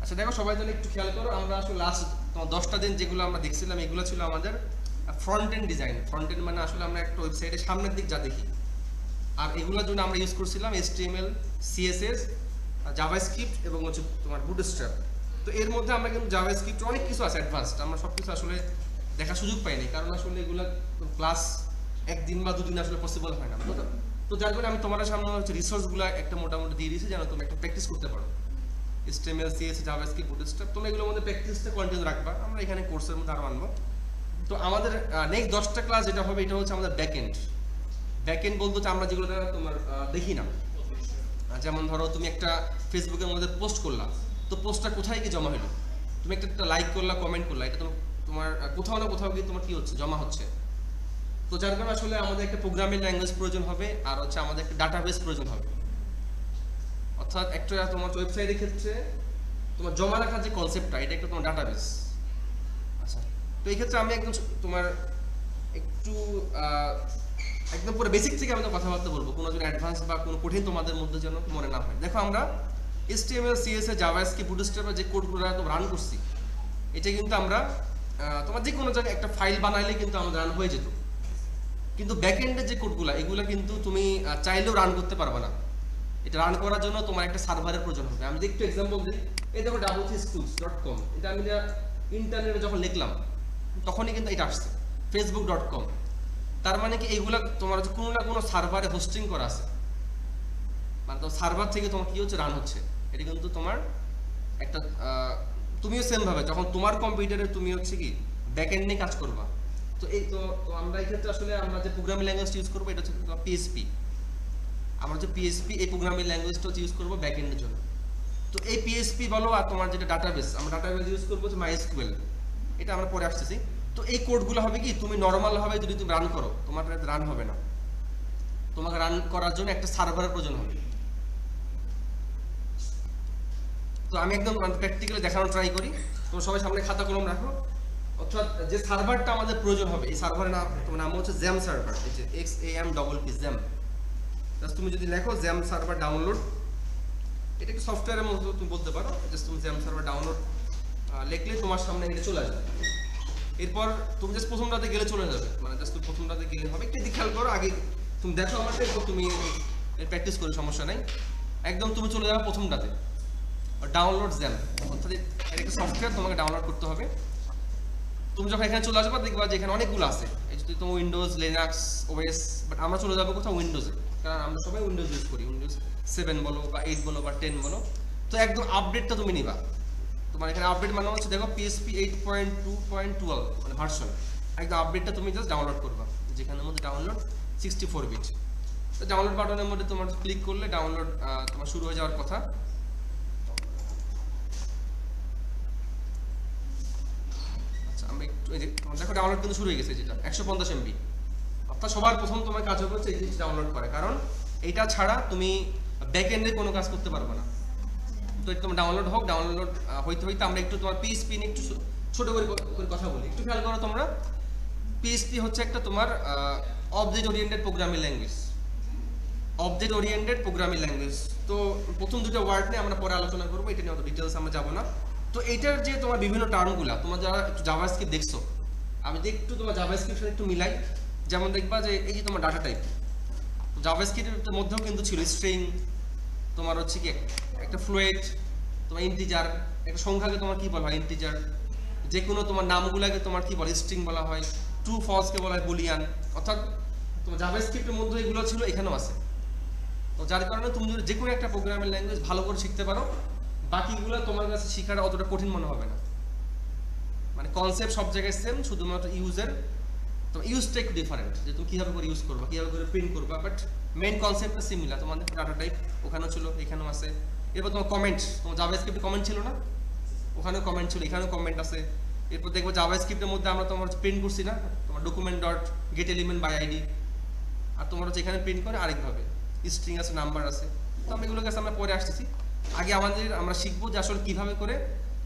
আচ্ছা দেখো সবাই তাহলে একটু খেয়াল করো, আমরা আসলে লাস্ট তোমার 10টা দিন যেগুলো আমরা দেখছিলাম এগুলো ছিল আমাদের front end design. Front end মানে আসলে আমরা একটা ওয়েবসাইটের সামনের দিক যা দেখি, আর এগুলোর জন্য আমরা ইউজ করছিলাম HTML, CSS, জাভাস্ক্রিপ্ট এবং হচ্ছে তোমার বুটস্ট্র্যাপ। তো এর মধ্যে আমরা কিন্তু জাভাস্ক্রিপ্ট অনেক কিছু আছে অ্যাডভান্সড, আমরা সব কিছু আসলে দেখার সুযোগ পাইনি, কারণ আসলে এগুলো ক্লাস একদিন বা দুদিন আসলে পসিবল হয় না। তো যার কারণে আমি তোমার সামনে হচ্ছে রিসোর্সগুলো একটা মোটামুটি দিয়ে দিয়েছি যেন তুমি একটা প্র্যাকটিস করতে পারো। HTML, CSS, জাভাস্ক্রিপ্ট, বুটস্ট্র্যাপ, তোমরা এগুলোর মধ্যে প্র্যাকটিসটা কন্টিনিউ রাখবা, আমরা এখানে কোর্সের মধ্যে আরও আনবো। তো আমাদের নেক্সট 10টা ক্লাস যেটা হবে এটা হচ্ছে আমাদের ব্যাকএন্ড। ব্যাকএন্ড বলতে হচ্ছে আমরা যেগুলো তোমার দেখি না, যেমন ধরো তুমি একটা ফেসবুকের মধ্যে পোস্ট করলা, তো পোস্টটা কোথায় কি জমা হলো, তুমি একটা লাইক করলা, কমেন্ট করলা, এটা তোমার কোথাও না কোথাও গিয়ে তোমার কি হচ্ছে, জমা হচ্ছে। তো যার কারণে আসলে আমাদের একটা প্রোগ্রামিং ল্যাঙ্গুয়েজ প্রয়োজন হবে, আর হচ্ছে আমাদের একটা ডাটাবেস প্রয়োজন হবে। অর্থাৎ একটা তোমার ওয়েবসাইটের ক্ষেত্রে তোমার জমা রাখার যে কনসেপ্টটা, এটা একটা তোমার ডাটাবেস। আচ্ছা, তো এই ক্ষেত্রে আমি একদম তোমার একটু একদম পুরো বেসিক থেকে আমি তো কথাবার্তা বলবো, কোনো যেন অ্যাডভান্স বা কোনো কঠিন তোমাদের মধ্যে যেন মনে না হয়। দেখো আমরা HTML, CSS, জাভাস্ক্রিপ্ট, বুটস্ট্র্যাপের যে কোডগুলো তো রান করছি, এটা কিন্তু আমরা তোমার যে কোনো জায়গায় একটা ফাইল বানাইলে কিন্তু আমাদের রান হয়ে যেত। কিন্তু ব্যাকএন্ডের যে কোডগুলো এগুলো কিন্তু তুমি চাইলেও রান করতে পারবে না। এটা রান করার জন্য তোমার একটা সার্ভারের প্রয়োজন হবে। আমি একটু এক্সাম্পল দিই, এই দেখো wcschools.com, এটা আমি ইন্টারনেটে যখন লিখলাম তখনই কিন্তু এটা আসছে facebook.com। তার মানে কি এইগুলা তোমার কোনো না কোনো সার্ভারে হোস্টিং করা আছে, মানে তো সার্ভার থেকে তোমার কি হচ্ছে, রান হচ্ছে। এটা কিন্তু তোমার একটা তুমিও সেম ভাবে যখন তোমার কম্পিউটারে তুমি হচ্ছে কি ব্যাকএন্ড নিয়ে কাজ করবা, তো এই তো আমরা এই ক্ষেত্রে আসলে আমরা যে প্রোগ্রামিং ল্যাঙ্গুয়েজ ইউজ করবো এটা হচ্ছে PHP। আমরা যে PHP এই প্রোগ্রামিং ল্যাঙ্গুয়েজটা ইউজ করবো ব্যাকএন্ডের জন্য। তো এই PHP বলো আর তোমার যেটা ডাটাবেস, আমরা ডাটাবেস ইউজ করবো হচ্ছে MySQL, এটা আমরা পরে আসতেছি। তো এই কোডগুলো হবে কি তুমি নর্মাল ভাবে যদি তুমি রান করো তোমার রান হবে না, তোমাকে রান করার জন্য একটা সার্ভারের প্রয়োজন হবে। তো আমি একদম প্র্যাকটিক্যালি দেখানোর ট্রাই করি, তোমরা সবাই সামনে খাতা কলম রাখো। অর্থাৎ যে সার্ভারটা আমাদের প্রয়োজন হবে এই সার্ভারের নাম, তোমার নাম হচ্ছে জ্যাম সার্ভার, এই যে XAMPP জ্যাম। জাস্ট তুমি যদি লেখো জ্যাম সার্ভার ডাউনলোড, এটা একটু সফটওয়্যারের মতো তুমি বলতে পারো, জাস্ট তুমি জ্যাম সার্ভার ডাউনলোড লিখলে তোমার সামনে এটা চলে আসবে। এরপর তুমি জাস্ট প্রথমটাতে গেলে চলে যাবে, মানে জাস্ট তুমি প্রথমটাতে গেলে হবে। একটু খেয়াল করো, আগে তুমি দেখো আমাকে, এরপর তুমি প্র্যাকটিস করো, সমস্যা নাই। একদম তুমি চলে যাবে প্রথমটাতে, ডাউনলোড জ্যাম, অর্থাৎ একটা সফটওয়্যার তোমাকে ডাউনলোড করতে হবে। তুমি যখন এখানে চলে আসবে দেখবা যে এখানে অনেকগুলো আছে, এই যদি তোমার উইন্ডোজ, লিনাক্স, OS, বাট আমরা চলে যাবো কোথাও উইন্ডোজে, কারণ আমরা সবাই উইন্ডোজ ইউজ করি, উইন্ডোজ 7 বলো বা 8 বলো বা 10 বলো। তো একদম আপডেটটা তুমি নিবা, তোমার এখানে আপডেট মানে হচ্ছে দেখো PHP 8.2.12 মানে ভার্সন, একদম আপডেটটা তুমি জাস্ট ডাউনলোড করবা, যেখানের মধ্যে ডাউনলোড 64 বিট। তো ডাউনলোড বাটনের মধ্যে তোমার ক্লিক করলে ডাউনলোড তোমার শুরু হয়ে যাওয়ার কথা। আচ্ছা আমি একটু এই যে দেখো ডাউনলোড কিন্তু শুরু হয়ে গেছে, যেটা 150 MB। অর্থাৎ সবার প্রথম তোমার কাজ হবে হচ্ছে এই জিনিস ডাউনলোড করে, কারণ এইটা ছাড়া তুমি ব্যাকএন্ডে কোনো কাজ করতে পারবে না। তো তোমার ডাউনলোড হোক, ডাউনলোড হইতে হইতে আমরা একটু তোমার PHP নিয়ে একটু ছোট করে কথা বলি। একটু খেয়াল করো তোমরা, PHP হচ্ছে একটা তোমার object oriented programming language. Object oriented programming language, তো প্রথম দুটো ওয়ার্ড নিয়ে আমরা পরে আলোচনা করবো, এটা নিয়ে অত ডিটেলস আমরা যাবো না। তো এইটার যে তোমার বিভিন্ন টার্মগুলো তোমরা যারা একটু জাভাস্ক্রিপ্ট দেখছো, আমি যে একটু তোমার জাভাস্ক্রিপ্ট সাথে একটু মিলাই, যেমন দেখবা যে এই যে তোমার ডাটা টাইপ, জাভাস্ক্রিপ্টের মধ্যেও কিন্তু ছিল স্ট্রিং, তোমার হচ্ছে কি একটা ফ্লোয়েট, তোমার ইন্টিজার, একটা সংখ্যাকে তোমার কি বলা হয় ইন্টিজার, যে কোনো তোমার নামগুলোকে তোমার কি বলে স্ট্রিং বলা হয়, ট্রু ফলসকে বলা হয় বুলিয়ান। অর্থাৎ তোমার জাভাস্ক্রিপ্টের মধ্যে এগুলো ছিল, এখানেও আছে। তো যার কারণে তুমি যদি যে কোনো একটা প্রোগ্রামিং ল্যাঙ্গুয়েজ ভালো করে শিখতে পারো, বাকিগুলো তোমার কাছে শেখাটা অতটা কঠিন মনে হবে না। মানে কনসেপ্ট সব জায়গায় সেম, শুধুমাত্র ইউজের তো ইউজটা একটু ডিফারেন্ট, যে তুমি কীভাবে করে ইউজ করবা, কীভাবে করে প্রিন্ট করবা, বাট মেইন কনসেপ্টটা সিমিলার। তোমাদের ডাটা টাইপ ওখানেও ছিল, এখানেও আছে। এরপর তোমার কমেন্ট, তোমার জাভাস্ক্রিপ্টে কমেন্ট ছিল না, ওখানেও কমেন্ট ছিল, এখানেও কমেন্ট আছে। এরপর দেখবো জাভাস্ক্রিপ্টের মধ্যে আমরা তোমার প্রিন্ট করছি না, তোমার document dot get element by ID, আর তোমার হচ্ছে এখানে প্রিন্ট করে আরেকভাবে স্ট্রিং আছে, নাম্বার আছে। তো আমরা এগুলোর কাছে আমরা পরে আসতেছি। আগে আমরা শিখবো যে আসলে কীভাবে করে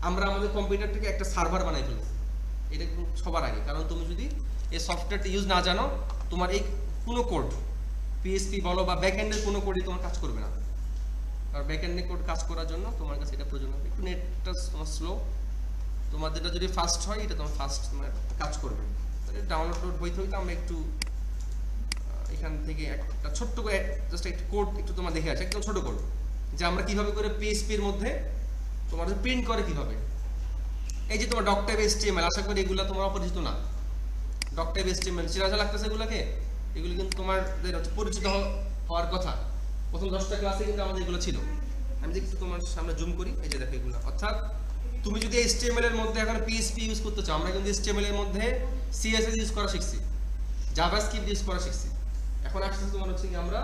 আমরা আমাদের কম্পিউটারটাকে একটা সার্ভার বানাই ফেলবো, এটা সবার আগে। কারণ তুমি যদি এই সফটওয়্যারটা ইউজ না জানো, তোমার এই কোনো কোড PHP বলো বা ব্যাকএন্ডের কোনো কোডই তোমার কাজ করবে না। আর ব্যাকএন্ডে কোড কাজ করার জন্য তোমার কাছে এটা প্রয়োজন হবে। একটু নেটটা তোমার স্লো, তোমার যেটা যদি ফাস্ট হয় এটা তোমার ফাস্ট তোমার কাজ করবে। তাহলে ডাউনলোড হইতে হইতে আমরা একটু এখান থেকে একটা ছোট্ট করে জাস্ট একটা কোড একটু তোমার দেখে আসে, একদম ছোট কোড, যে আমরা কিভাবে করে পিএইচপি এর মধ্যে তোমার প্রিন্ট করে কিভাবে। এই যে তোমার ডক টাইপ HTML, আশা করি এগুলো তোমার অপরিচিত না। ডক টাইপ HTML চেনা লাগতেছে এগুলোকে, এগুলো কিন্তু তোমাদের পরিচিত হওয়ার কথা। প্রথম 10টা ক্লাসে কিন্তু আমাদের এগুলো ছিল। আমি একটু তোমার সামনে জুম করি, এই যে দেখো এগুলো। অর্থাৎ তুমি যদি HTML এর মধ্যে এখন PHP ইউজ করতে চাও, আমরা কিন্তু HTML এর মধ্যে CSS ইউজ করা শিখছি, জাভাস্ক্রিপ্ট ইউজ করা শিখছি। এখন আসলে তোমার হচ্ছে কি আমরা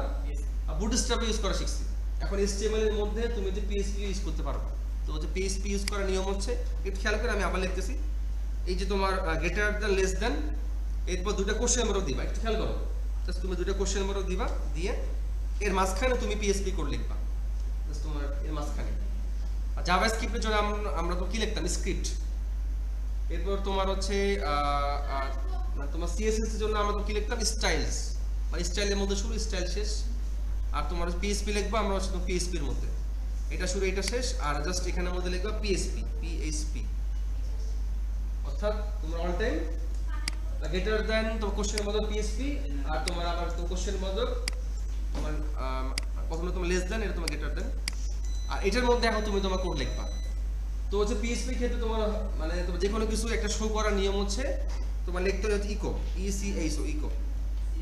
বুটস্ট্র্যাপ ইউজ করা শিখছি। এখন HTML এর মধ্যে তুমি যে PHP ইউজ করতে পারবে। তো যে PHP ইউজ করার নিয়ম হচ্ছে, একটু খেয়াল করে আমি আবার লিখতেছি। এই যে তোমার গ্রেটার দ্যান লেস দ্যান, এরপর দুটো কোশ্চেন মার্ক দিবা, একটু খেয়াল করো। জাস্ট তুমি দুটো কোশ্চেন মার্ক দিবা, দিয়ে এর মাঝখানে তুমি PHP কোড লিখবা, জাস্ট তোমার এর মাঝখানে। আর জাভাস্ক্রিপ্টের জন্য আমরা তো কি লিখতাম, স্ক্রিপ্ট। এরপর তোমার হচ্ছে তোমার CSS এর জন্য আমরা তো কি লিখতাম, স্টাইলস, মানে স্টাইলের মধ্যে শুরু স্টাইল শেষ। আর তোমার PHP লিখবা আমরা হচ্ছে PHP এর মধ্যে এটা শুরু এটা শেষ, আর জাস্ট এখানের মধ্যে লিখবা PHP। অর্থাৎ তোমার অল টাইম গ্রেটার দ্যান তোমার কোশ্চেনের মধ্যে PHP, আর তোমার আবার তোমার কোশ্চেনের মধ্যে তোমার প্রথমে তোমার লেস দ্যান, এটা তোমার গ্রেটার দ্যান। আর এটার মধ্যে এখন তুমি তোমার কোড লিখবা। তো হচ্ছে PHP ক্ষেত্রে তোমার মানে তোমার যে কোনো কিছু একটা শো করার নিয়ম হচ্ছে তোমার লিখতে হচ্ছে ইকো,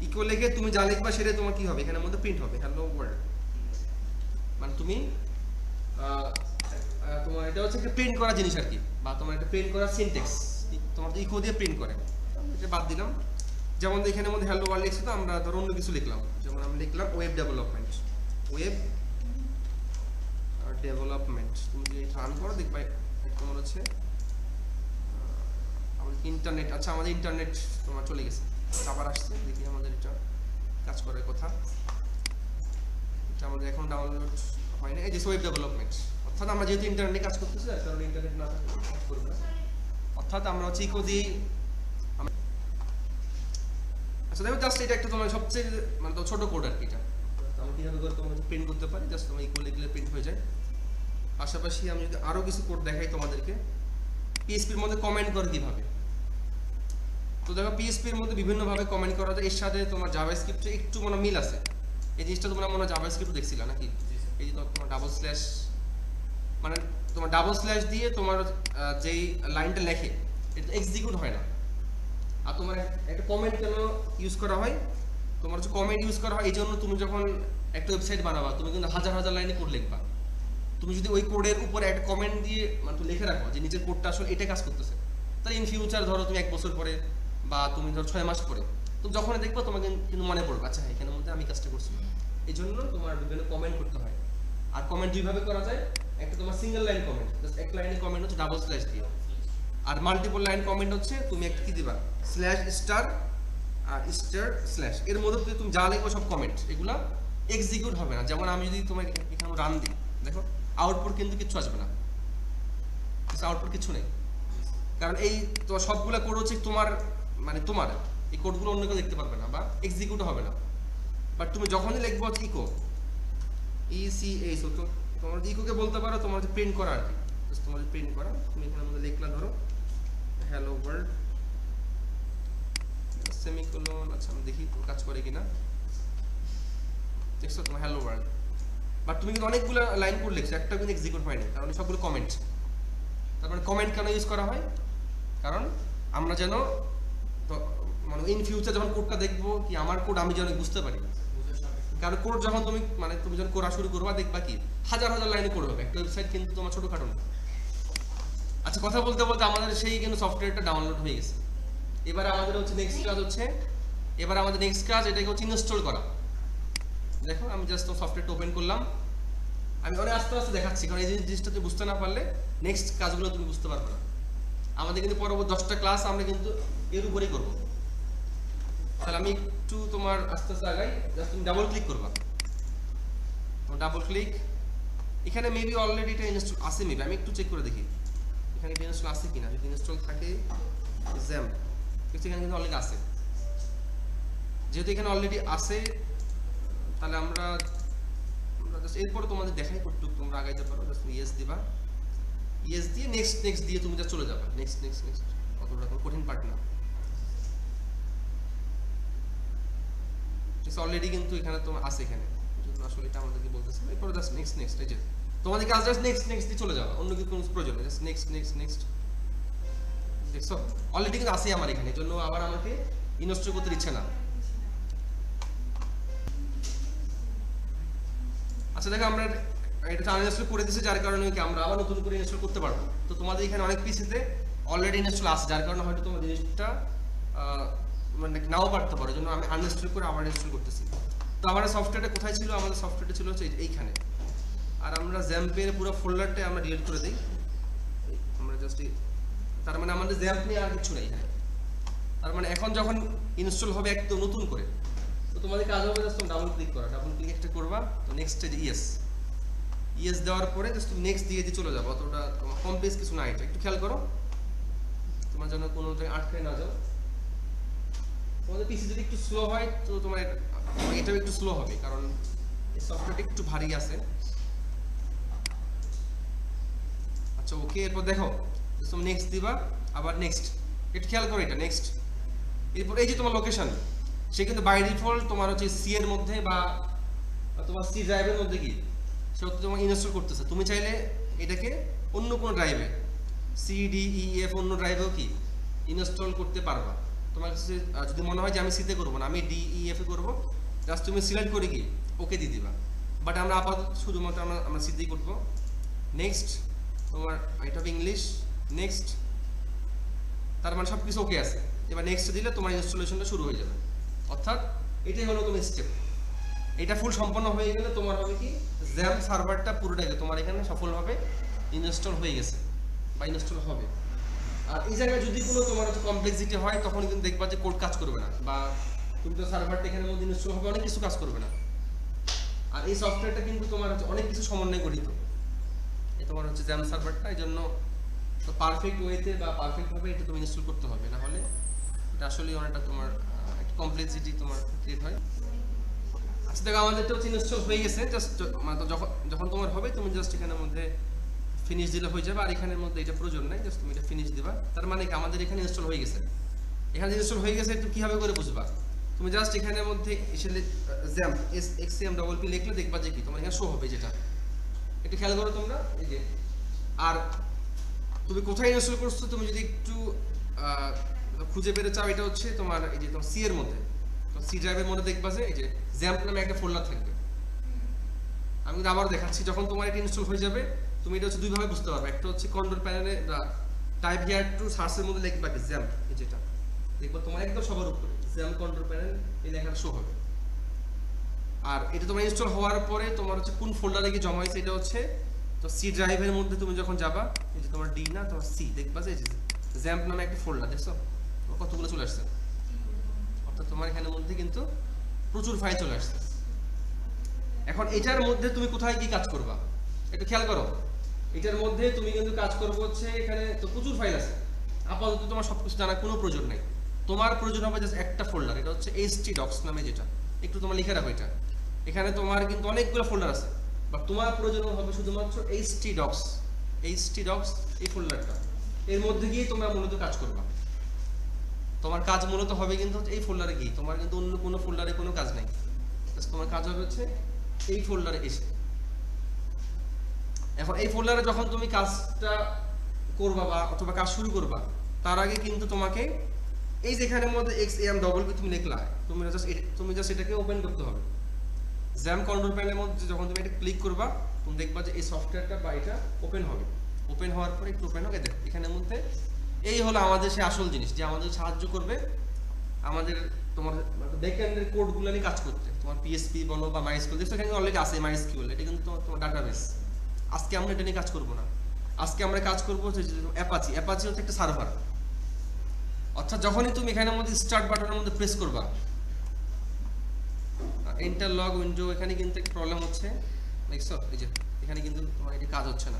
ইকো লিখে তুমি যা লিখবা সেটা তোমার কি হবে, এখানের মধ্যে প্রিন্ট হবে, হ্যালো ওয়ার্ল্ড। মানে তুমি তোমার এটা হচ্ছে একটা প্রিন্ট করা জিনিস আর কি, বা তোমার একটা প্রিন্ট করা সিনট্যাক্স তোমার ইকো দিয়ে প্রিন্ট করে। এটা বাদ দিলাম। যেমন এখানের মধ্যে হ্যালো ওয়ার্ল্ড লিখছি, তো আমরা ধরো অন্য কিছু লিখলাম, যেমন আমরা লিখলাম ওয়েব ডেভেলপমেন্ট। তুমি যদি রান করো দেখবা তোমার হচ্ছে আমাদের ইন্টারনেট, আচ্ছা আমাদের ইন্টারনেট তোমার চলে গেছে, আবার আসছে, দেখি আমাদের এটা কাজ করার কথা। এটা আমাদের এখন ডাউনলোড হয় না, এই যে ওয়েব ডেভেলপমেন্ট। অর্থাৎ আমরা যেহেতু ইন্টারনেটে কাজ করতেছি, তার কারণে ইন্টারনেট না থাকলে কাজ করবে না। অর্থাৎ আমরা হচ্ছে ইকো দিয়ে, আচ্ছা দেখো জাস্ট এটা একটা তোমার সবচেয়ে মানে তো ছোট কোড আর কি। এটা আমরা কিভাবে করে তোমার প্রিন্ট করতে পারি, জাস্ট তোমার ইকো লিখলে প্রিন্ট হয়ে যায়। পাশাপাশি আমি যদি আরো কিছু কোড দেখাই তোমাদেরকে, PHP এর মধ্যে কমেন্ট করে কিভাবে। তো দেখো PHP এর মধ্যে বিভিন্ন ভাবে কমেন্ট করা যায়, এর সাথে তোমার জাভাস্ক্রিপ্টে একটু মনে মিল আছে। এই জিনিসটা তোমরা মনে জাভাস্ক্রিপ্ট দেখছিলা নাকি, এই যে তোমার ডাবল স্ল্যাশ, মানে তোমার ডাবল স্ল্যাশ দিয়ে তোমার যেই লাইনটা লেখে এটা এক্সিকিউট হয় না। আর তোমার একটা কমেন্ট কেন ইউজ করা হয়, তোমার হচ্ছে কমেন্ট ইউজ করা হয় এই জন্য তুমি যখন একটা ওয়েবসাইট বানাবা তুমি কিন্তু হাজার হাজার লাইনে কোড লিখবা। তুমি যদি ওই কোডের উপরে একটা কমেন্ট দিয়ে মানে তুমি লিখে রাখো যে নিচের কোডটা আসলে এটা কাজ করতেছে, তাহলে ইন ফিউচার ধরো তুমি 1 বছর পরে বা তুমি ধরো 6 মাস পরে তুমি যখন দেখবা তোমাকে কিন্তু মনে পড়বে, আচ্ছা এখানের মধ্যে আমি কাজটা করছি। এই জন্য তোমার বিভিন্ন কমেন্ট করতে হয়। আর কমেন্ট দুইভাবে করা যায়, একটা তোমার সিঙ্গেল লাইন কমেন্ট, জাস্ট এক লাইনে কমেন্ট হচ্ছে ডাবল স্ল্যাশ দিয়ে। আর মাল্টিপল লাইন কমেন্ট হচ্ছে তুমি একটা কি দিবা, স্ল্যাশ স্টার আর স্টার স্ল্যাশ, এর মধ্যে তুমি যা লিখবো সব কমেন্ট, এগুলা এক্সিকিউট হবে না। যেমন আমি যদি তোমার এখানে রান দিই, দেখো আউটপুট কিন্তু কিচ্ছু আসবে না, আউটপুট কিছু নেই। কারণ এই তো সবগুলা কোড হচ্ছে তোমার, মানে তোমার এই কোডগুলো অন্য কেউ দেখতে পারবে না বা এক্সিকিউট হবে না। বাট তুমি যখনই লিখবো ইকো ECH, তো তোমার ইকোকে বলতে পারো তোমার যে প্রিন্ট করা আর কি, তোমার প্রিন্ট করা। তুমি এখানে মধ্যে লিখলা ধরো হ্যালো ওয়ার্ল্ড সেমিকোলন, আচ্ছা আমি দেখি কাজ করে কিনা, দেখছো তোমার হ্যালো ওয়ার্ল্ড। বাট তুমি কিন্তু অনেকগুলো লাইন কোড লিখছো, একটা কিন্তু এক্সিকিউট হয়নি, কারণ সবগুলো কমেন্ট। তারপরে কমেন্ট কেন ইউজ করা হয়, কারণ আমরা যেন মানে ইন ফিউচার যখন কোডটা দেখবো কি আমার কোড আমি যেন বুঝতে পারি। কারণ কোড যখন তুমি মানে তুমি যখন করা শুরু করবা দেখবা কি হাজার হাজার লাইনে কোড হবে, একটা ওয়েবসাইট কিন্তু তোমার ছোটখাটো না। আচ্ছা কথা বলতে বলতে আমাদের সেই কিন্তু সফটওয়্যারটা ডাউনলোড হয়ে গেছে। এবার আমাদের হচ্ছে নেক্সট কাজ হচ্ছে, এটাকে হচ্ছে ইনস্টল করা। দেখো আমি জাস্ট সফটওয়্যারটা ওপেন করলাম, আমি অনেক আস্তে আস্তে দেখাচ্ছি, কারণ এই জিনিসটা তুমি বুঝতে না পারলে নেক্সট কাজগুলো তুমি বুঝতে পারবে না। আমাদের কিন্তু পরবর্তী 10টা ক্লাস আমরা কিন্তু এর উপরেই করবো। তাহলে আমি একটু তোমার আস্তে আস্তে আগাই, জাস্ট তুমি ডাবল ক্লিক করবা, ডাবল ক্লিক, এখানে মেবি অলরেডি এটা ইনস্টল আছে, মেবি আমি একটু চেক করে দেখি এখানে এটা ইনস্টল আছে কিনা। যদি ইনস্টল থাকে জ্যাম, এখানে কিন্তু অলরেডি আছে। যেহেতু এখানে অলরেডি আছে তাহলে আমরা জাস্ট এরপরে তোমাদের দেখাই করতে তোমরা আগাইতে পারো, জাস্ট ইয়েস দিবা, ইয়েস দিয়ে নেক্সট নেক্সট দিয়ে তুমি যা চলে যাবে, নেক্সট নেক্সট নেক্সট, অতটা কোনো কঠিন পার্ট না। অলরেডি কিন্তু এখানে তোমার আছে, এখানে আসলে এটা আমাদেরকে বলতেছে, এরপরে জাস্ট নেক্সট নেক্সট, এই যে তোমাদের কাজ জাস্ট নেক্সট নেক্সট দিয়ে চলে যাবে, অন্য কিছু কোনো প্রয়োজন নেই, জাস্ট নেক্সট নেক্সট নেক্সট। দেখছো অলরেডি কিন্তু আছে আমার এখানে, এই জন্য আবার আমাকে ইনস্টল করতে দিচ্ছে না। আচ্ছা দেখো আমরা এটা আনইনস্টল করে দিয়েছি, যার কারণে কি আমরা আবার নতুন করে ইনস্টল করতে পারবো। তো তোমাদের এখানে অনেক পিসিতে অলরেডি ইনস্টল আছে, যার কারণে হয়তো তোমার জিনিসটা মানে নাও পারতে পারো, জন্য আমি আনইনস্টল করে আবার ইনস্টল করতেছি। তো আমাদের সফটওয়্যারটা কোথায় ছিল? আমাদের সফটওয়্যারটা ছিল হচ্ছে এইখানে, আর আমরা জ্যাম্পের পুরো ফোল্ডারটা আমরা ডিলিট করে দিই। আমরা জাস্ট তার মানে আমাদের জ্যাম্প নিয়ে আর কিছু নেই এখানে। তার মানে এখন যখন ইনস্টল হবে একদম নতুন করে, তো তোমাদের কাজ হবে জাস্ট ডাবল ক্লিক করা, ডাবল ক্লিক একটা করবা, তো নেক্সট যে ইয়েস, ইয়েস দেওয়ার পরে জাস্ট তুমি নেক্সট দিয়ে চলে যাবো, অতটা তোমার কমপ্লেক্স কিছু না। এটা একটু খেয়াল করো তোমার জন্য কোনো জায়গায় আটকে না যাও। তোমাদের পিসি যদি একটু স্লো হয় তো তোমার এটাও একটু স্লো হবে, কারণ এই সফটওয়্যারটা একটু ভারী আছে। আচ্ছা ওকে, এরপর দেখো তুমি নেক্সট দিবা, আবার নেক্সট, একটু খেয়াল করো এটা নেক্সট। এরপর এই যে তোমার লোকেশন, সে কিন্তু বাই ডিফল্ট তোমার হচ্ছে সি এর মধ্যে বা তোমার সি ড্রাইভের মধ্যে কি সে তোমার ইনস্টল করতেছে। তুমি চাইলে এটাকে অন্য কোনো ড্রাইভে সি ডি ই এফ অন্য ড্রাইভেও কি ইনস্টল করতে পারবা। তোমার কাছে যদি মনে হয় যে আমি সিতে করবো না, আমি ডি ই এফ এ করবো, জাস্ট তুমি সিলেক্ট করে কি ওকে দিয়ে দিবা। বাট আমরা আপাতত শুধুমাত্র আমরা সিতেই করবো। নেক্সট, তোমার এটা হবে ইংলিশ, নেক্সট, তার মানে সব কিছু ওকে আছে। এবার নেক্সট দিলে তোমার ইনস্টলেশনটা শুরু হয়ে যাবে। অর্থাৎ এটাই হলো তোমার স্টেপ। এটা ফুল সম্পন্ন হয়ে গেলে তোমার হবে কি জ্যাম্প সার্ভারটা পুরোটাই তোমার এখানে সফলভাবে ইনস্টল হয়ে গেছে বা ইনস্টল হবে। আর এই জায়গায় যদি কোনো তোমার হচ্ছে কমপ্লেক্সিটি হয় তখন কিন্তু দেখবা যে কোড কাজ করবে না, বা তুমি তো সার্ভারটা এখানের মধ্যে ইনস্টল হবে, অনেক কিছু কাজ করবে না। আর এই সফটওয়্যারটা কিন্তু তোমার হচ্ছে অনেক কিছু সমন্বয় গঠিত, এই তোমার হচ্ছে জ্যাম্প সার্ভারটা, এই জন্য পারফেক্ট ওয়েতে বা পারফেক্টভাবে এটা তুমি ইনস্টল করতে হবে, না হলে এটা আসলে অনেকটা তোমার একটা কমপ্লেক্সিটি তোমার ক্রিয়েট হয়। আচ্ছা দেখো আমাদেরটা হচ্ছে ইনস্টল হয়ে গেছে, জাস্ট মানে যখন তোমার হবে তুমি জাস্ট এখানের মধ্যে ফিনিশ দিলে হয়ে যাবে। আর এখানের মধ্যে এটা প্রয়োজন নাই, জাস্ট তুমি এটা ফিনিশ দিবা। তার মানে কি আমাদের এখানে ইনস্টল হয়ে গেছে। এখানে ইনস্টল হয়ে গেছে তুমি কিভাবে করে বুঝবা? তুমি জাস্ট এখানের মধ্যে এসে জ্যাম্প XAMPP লিখলে দেখবা যে কি তোমার এখানে শো হবে, যেটা একটু খেয়াল করো তোমরা এই যে। আর তুমি কোথায় ইনস্টল করছো তুমি যদি একটু খুঁজে বের চাও, এটা হচ্ছে তোমার এই যে তোমার সি এর মধ্যে, তো সি ড্রাইভের মধ্যে দেখবা যে এই যে জ্যাম্প নামে একটা ফোল্ডার থাকবে। আমি কিন্তু আবার দেখাচ্ছি, যখন তোমার এটা ইনস্টল হয়ে যাবে তুমি এটা হচ্ছে দুইভাবে বুঝতে পারবে। একটা হচ্ছে কন্ট্রোল প্যানেলে টাইপ হিয়ার টু সার্চের মধ্যে লিখবা কি জ্যাম্প, এই যেটা দেখবা তোমার একদম সবার উপরে জ্যাম্প কন্ট্রোল প্যানেল এই লেখাটা শো হবে। আর এটা তোমার ইনস্টল হওয়ার পরে তোমার হচ্ছে কোন ফোল্ডারে কি জমা হয়েছে এটা হচ্ছে তো সি ড্রাইভের মধ্যে তুমি যখন যাবা এই যে তোমার ডি না তোমার সি দেখবা যে জ্যাম্প নামে একটা ফোল্ডার, দেখছো কতগুলো চলে আসছে। অর্থাৎ তোমার এখানের মধ্যে কিন্তু প্রচুর ফাইল চলে আসছে। এখন এটার মধ্যে তুমি কোথায় কি কাজ করবা একটু খেয়াল করো। এটার মধ্যে তুমি কিন্তু কাজ করবো হচ্ছে এখানে তো প্রচুর ফাইল আছে, আপাতত তোমার সবকিছু জানার কোনো প্রয়োজন নেই। তোমার প্রয়োজন হবে জাস্ট একটা ফোল্ডার, এটা হচ্ছে htdocs নামে, যেটা একটু তোমার লিখে রাখো। এটা এখানে তোমার কিন্তু অনেকগুলো ফোল্ডার আছে, বাট তোমার প্রয়োজন হবে শুধুমাত্র htdocs এই ফোল্ডারটা। এর মধ্যে গিয়ে তোমরা মূলত কাজ করবা। তোমার কাজ মূলত হবে কিন্তু এই ফোল্ডারে গিয়ে, তোমার কিন্তু অন্য কোনো ফোল্ডারে কোনো কাজ নাই। তোমার কাজ হবে হচ্ছে এই ফোল্ডারে এসে। এখন এই ফোল্ডারে যখন তুমি কাজটা করবা বা অথবা কাজ শুরু করবা, তার আগে কিন্তু তোমাকে এই যেখানের মধ্যে XAMPP তুমি লিখলা, তুমি জাস্ট এটাকে ওপেন করতে হবে। জ্যাম্প কন্ট্রোল প্যানেলের মধ্যে যখন তুমি এটা ক্লিক করবা তুমি দেখবা যে এই সফটওয়্যারটা বা এটা ওপেন হবে। ওপেন হওয়ার পরে একটু ওপেন হবে, দেখো এখানের মধ্যে এই হলো আমাদের সেই আসল জিনিস, যে আমাদের সাহায্য করবে আমাদের তোমার ব্যাকএন্ডের কোডগুলো নিয়ে কাজ করতে। তোমার PHP বলো বা MySQL, দেখো এখানে অলরেডি আছে MySQL, এটা কিন্তু তোমার ডাটাবেস। আজকে আমরা এটা নিয়ে কাজ করব না, আজকে আমরা কাজ করবো অ্যাপাচি হচ্ছে একটা সার্ভার। অর্থাৎ যখনই তুমি এখানের মধ্যে স্টার্ট বাটনের মধ্যে প্রেস করবা, এন্টার লগ উইন্ডো, এখানে কিন্তু একটা প্রবলেম হচ্ছে, দেখছো এই যে এখানে কিন্তু তোমার এটা কাজ হচ্ছে না।